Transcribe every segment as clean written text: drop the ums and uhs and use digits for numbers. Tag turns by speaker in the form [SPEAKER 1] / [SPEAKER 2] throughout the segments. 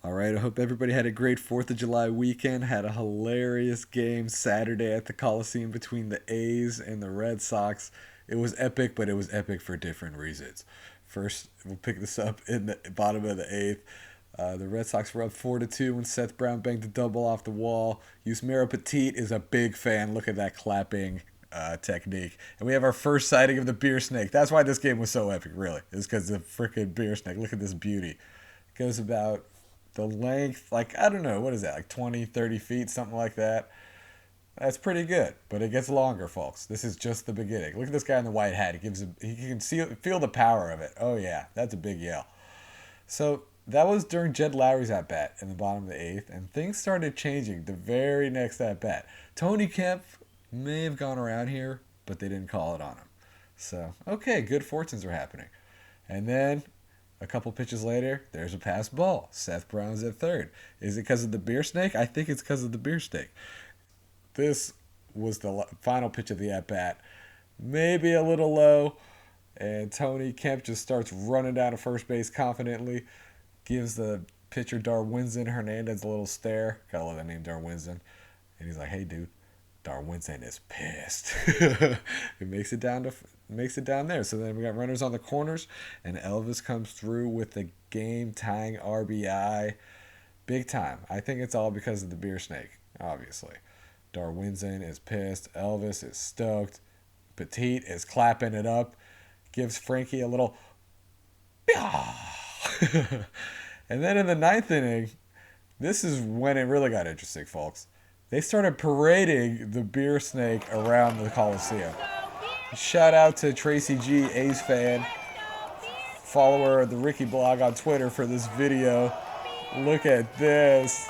[SPEAKER 1] All right, I hope everybody had a great 4th of July weekend. Had a hilarious game Saturday at the Coliseum between the A's and the Red Sox. It was epic, but it was epic for different reasons. First, we'll pick this up in the bottom of the 8th. The Red Sox were up 4-2 when Seth Brown banged a double off the wall. Yusmeiro Petit is a big fan. Look at that clapping technique. And we have our first sighting of the beer snake. That's why this game was so epic, really. It's because of the freaking beer snake. Look at this beauty. It goes about the length, like, I don't know, what is that, like 20, 30 feet, something like that. That's pretty good, but it gets longer, folks. This is just the beginning. Look at this guy in the white hat. He can feel the power of it. Oh, yeah, that's a big yell. So that was during Jed Lowry's at-bat in the bottom of the 8th, and things started changing the very next at-bat. Tony Kemp may have gone around here, but they didn't call it on him. So, okay, good fortunes are happening. And then a couple pitches later, there's a pass ball. Seth Brown's at third. Is it because of the beer snake? I think it's because of the beer snake. This was the final pitch of the at-bat. Maybe a little low, and Tony Kemp just starts running down to first base confidently, gives the pitcher Darwinzon Hernandez a little stare. Gotta love that name, Darwinzon. And he's like, hey, dude, Darwinzon is pissed. It makes it down there. So then we got runners on the corners, and Elvis comes through with the game-tying RBI. Big time. I think it's all because of the beer snake, obviously. Darwinzon is pissed. Elvis is stoked. Petit is clapping it up. Gives Frankie a little and then in the 9th inning, this is when it really got interesting, folks. They started parading the beer snake around the Coliseum. Shout out to Tracy G, A's fan, follower of the Ricky blog on Twitter for this video. Look at this.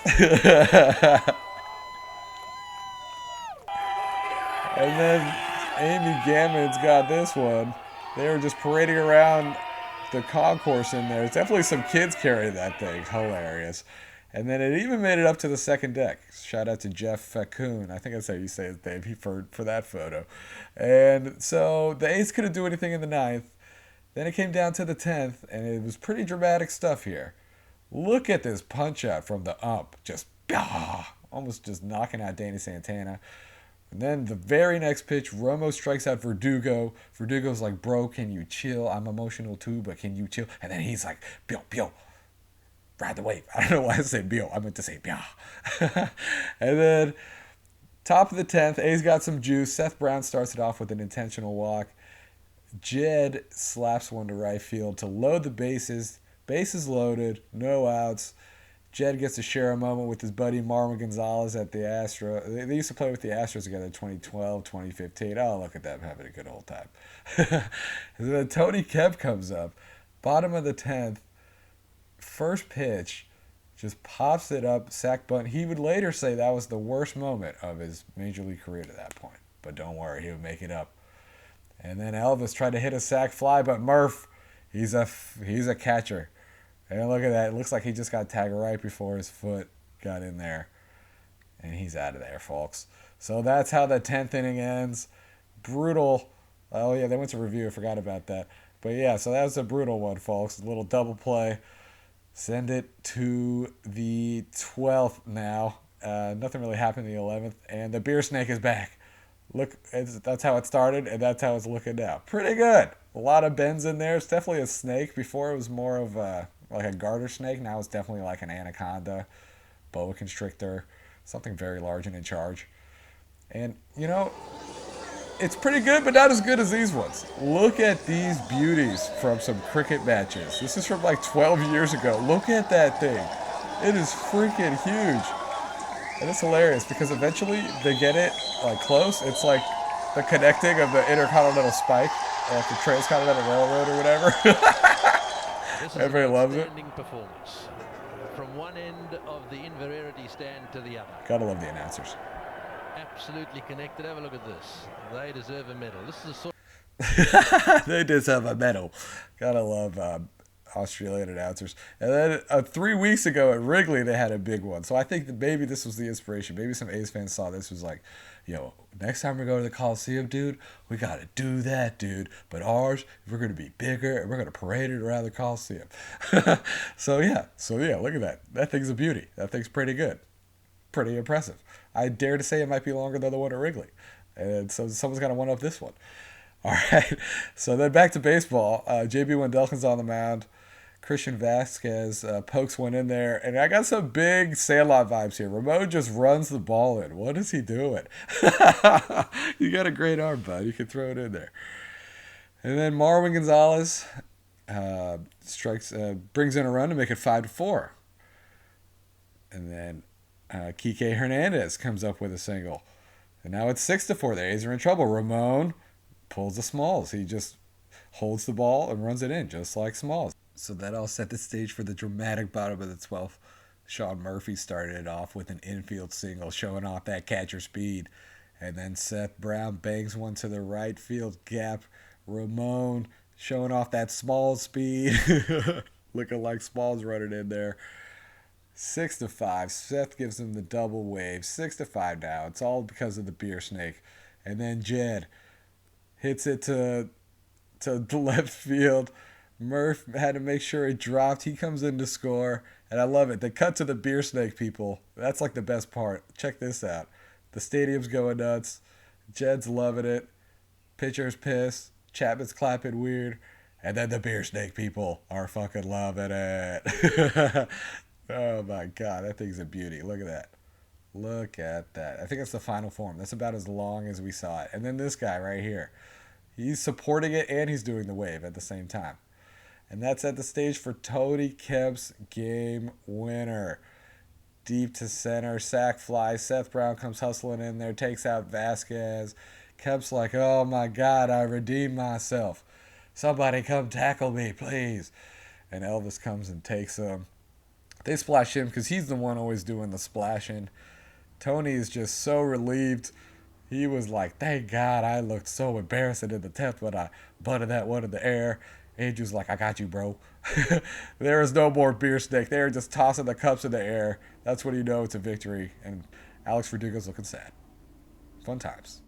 [SPEAKER 1] And then Amy Gammon's got this one. They were just parading around the concourse in there. It's definitely some kids carrying that thing. Hilarious. And then it even made it up to the second deck. Shout out to Jeff Facun. I think that's how you say his name. For that photo. And so the A's couldn't do anything in the 9th. Then it came down to the 10th, and it was pretty dramatic stuff here. Look at this punch out from the ump. Just almost just knocking out Danny Santana. And then the very next pitch, Romo strikes out Verdugo. Verdugo's like, bro, can you chill? I'm emotional too, but can you chill? And then he's like, Bill, ride the wave. I don't know why I said Bill. I meant to say Bill. And then top of the 10th, A's got some juice. Seth Brown starts it off with an intentional walk. Jed slaps one to right field to load the bases. Bases loaded, no outs. Jed gets to share a moment with his buddy Marwin Gonzalez at the Astros. They used to play with the Astros together in 2012, 2015. Oh, look at them having a good old time. And then Tony Kemp comes up, bottom of the 10th, first pitch, just pops it up, sack bunt. He would later say that was the worst moment of his major league career to that point. But don't worry, he would make it up. And then Elvis tried to hit a sac fly, but Murph, he's a catcher. And look at that. It looks like he just got tagged right before his foot got in there. And he's out of there, folks. So that's how the 10th inning ends. Brutal. Oh, yeah, they went to review. I forgot about that. But, yeah, so that was a brutal one, folks. A little double play. Send it to the 12th now. Nothing really happened in the 11th. And the beer snake is back. Look, that's how it started, and that's how it's looking now. Pretty good. A lot of bends in there. It's definitely a snake. Before it was more of like a garter snake. Now it's definitely like an anaconda, boa constrictor, something very large and in charge. And, you know, it's pretty good, but not as good as these ones. Look at these beauties from some cricket matches. This is from like 12 years ago. Look at that thing. It is freaking huge. And it's hilarious because eventually they get it like close. It's like the connecting of the Intercontinental Spike, like the Transcontinental Railroad or whatever. Everybody loves it.
[SPEAKER 2] Performance from one end of the Inverarity stand to the other.
[SPEAKER 1] Gotta love the announcers.
[SPEAKER 2] Absolutely connected. Have a look at this. They deserve a medal. This is a sort.
[SPEAKER 1] They deserve a medal. Gotta love Australian announcers. And then 3 weeks ago at Wrigley, they had a big one. So I think that maybe this was the inspiration. Maybe some A's fans saw this, was like, yo, next time we go to the Coliseum, dude, we got to do that, dude. But ours, we're going to be bigger and we're going to parade it around the Coliseum. So yeah, look at that. That thing's a beauty. That thing's pretty good. Pretty impressive. I dare to say it might be longer than the one at Wrigley. And so someone's got to one up this one. All right. So then back to baseball. JB Wendelken's on the mound. Christian Vasquez pokes one in there. And I got some big Sandlot vibes here. Ramon just runs the ball in. What is he doing? You got a great arm, bud. You can throw it in there. And then Marwin Gonzalez brings in a run to make it 5-4. And then Kike Hernandez comes up with a single. And now it's 6-4. The A's are in trouble. Ramon pulls the Smalls. He just holds the ball and runs it in, just like Smalls. So that all set the stage for the dramatic bottom of the 12th. Sean Murphy started it off with an infield single, showing off that catcher speed. And then Seth Brown bangs one to the right field gap. Ramon showing off that Smalls speed. Looking like Smalls running in there. 6-5. Seth gives him the double wave. 6-5 now. It's all because of the beer snake. And then Jed hits it to the left field. Murph had to make sure it dropped. He comes in to score. And I love it. They cut to the beer snake, people. That's like the best part. Check this out. The stadium's going nuts. Jed's loving it. Pitcher's pissed. Chapman's clapping weird. And then the beer snake people are fucking loving it. Oh my God, that thing's a beauty. Look at that. Look at that. I think that's the final form. That's about as long as we saw it. And then this guy right here. He's supporting it and he's doing the wave at the same time. And that's at the stage for Tony Kemp's game winner. Deep to center, sac fly. Seth Brown comes hustling in there, takes out Vasquez. Kemp's like, oh my God, I redeemed myself. Somebody come tackle me, please. And Elvis comes and takes him. They splash him because he's the one always doing the splashing. Tony is just so relieved. He was like, thank God, I looked so embarrassing in the 10th when I butted that one in the air. Andrew's like, I got you, bro. There is no more beer snake. They're just tossing the cups in the air. That's when you know it's a victory. And Alex Verdugo's looking sad. Fun times.